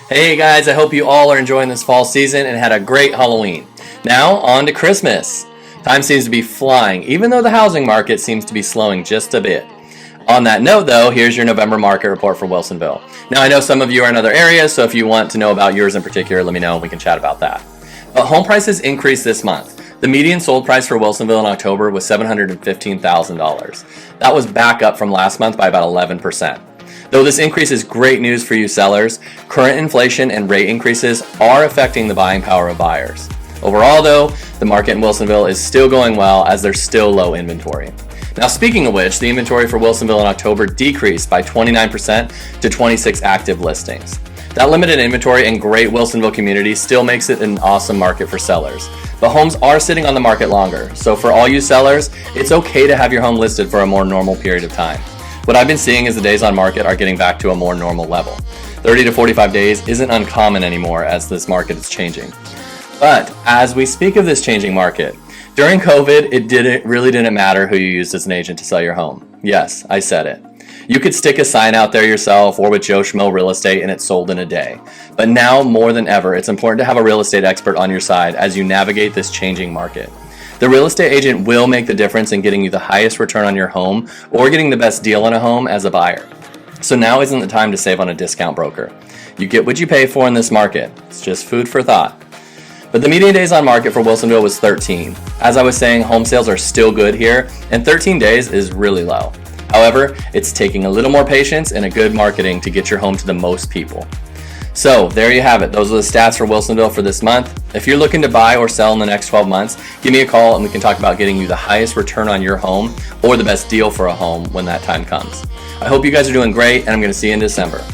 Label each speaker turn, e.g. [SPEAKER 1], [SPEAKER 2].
[SPEAKER 1] Hey guys, I hope you all are enjoying this fall season and had a great Halloween. Now, on to Christmas. Time seems to be flying, even though the housing market seems to be slowing just a bit. On that note though, here's your November market report for Wilsonville. Now I know some of you are in other areas, so if you want to know about yours in particular, let me know and we can chat about that. But home prices increased this month. The median sold price for Wilsonville in October was $715,000. That was back up from last month by about 11%. Though this increase is great news for you sellers, current inflation and rate increases are affecting the buying power of buyers. Overall though, the market in Wilsonville is still going well as there's still low inventory. Now speaking of which, the inventory for Wilsonville in October decreased by 29% to 26 active listings. That limited inventory and great Wilsonville community still makes it an awesome market for sellers. But homes are sitting on the market longer, so for all you sellers, it's okay to have your home listed for a more normal period of time. What I've been seeing is the days on market are getting back to a more normal level. 30 to 45 days isn't uncommon anymore as this market is changing. But as we speak of this changing market, during COVID, it really didn't matter who you used as an agent to sell your home. Yes, I said it. You could stick a sign out there yourself or with Joe Schmo Real Estate and it sold in a day. But now more than ever, it's important to have a real estate expert on your side as you navigate this changing market. The real estate agent will make the difference in getting you the highest return on your home or getting the best deal on a home as a buyer. So now isn't the time to save on a discount broker. You get what you pay for in this market. It's just food for thought. But the median days on market for Wilsonville was 13. As I was saying, home sales are still good here, and 13 days is really low. However, it's taking a little more patience and a good marketing to get your home to the most people. So there you have it. Those are the stats for Wilsonville for this month. If you're looking to buy or sell in the next 12 months, give me a call and we can talk about getting you the highest return on your home or the best deal for a home when that time comes. I hope you guys are doing great, and I'm going to see you in December.